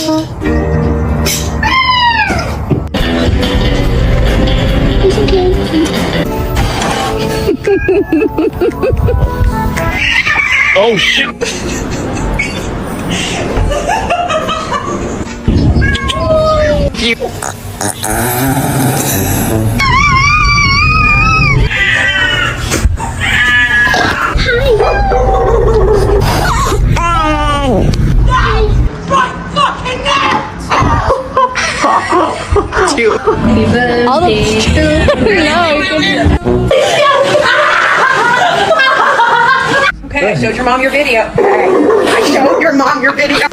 It's okay. Oh shit! Okay, I showed your mom your video. I showed your mom your video.